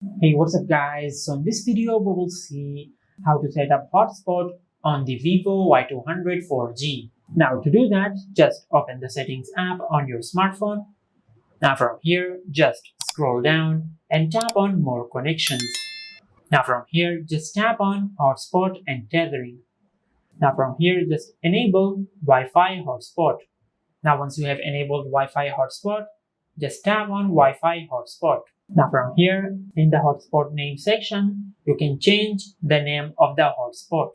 Hey, what's up guys? So in this video we will see how to set up hotspot on the Vivo Y200 4G. Now to do that, just open the settings app on your smartphone. Now from here, just scroll down and tap on more connections. Now from here, just tap on hotspot and tethering. Now from here, just enable Wi-Fi hotspot. Now once you have enabled Wi-Fi hotspot, just tap on Wi-Fi hotspot. Now from here, in the hotspot name section, you can change the name of the hotspot.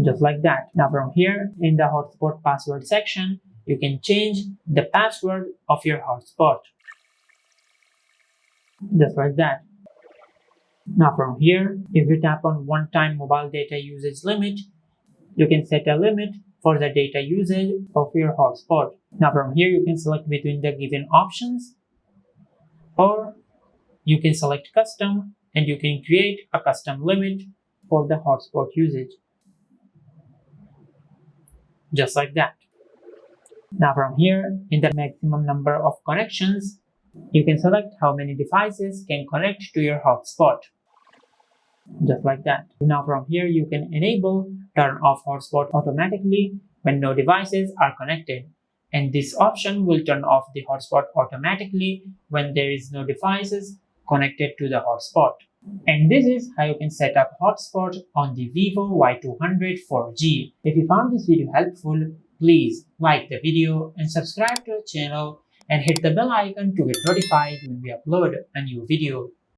Just like that. Now from here, in the hotspot password section, you can change the password of your hotspot. Just like that. Now from here, if you tap on one-time mobile data usage limit, you can set a limit for the data usage of your hotspot. Now from here, you can select between the given options, or you can select custom and you can create a custom limit for the hotspot usage. Just like that. Now from here, in the maximum number of connections, you can select how many devices can connect to your hotspot. Just like that. Now from here, you can enable turn off hotspot automatically when no devices are connected. And this option will turn off the hotspot automatically when there is no devices connected to the hotspot. And this is how you can set up hotspot on the Vivo Y200 4G. If you found this video helpful, please like the video and subscribe to our channel and hit the bell icon to get notified when we upload a new video.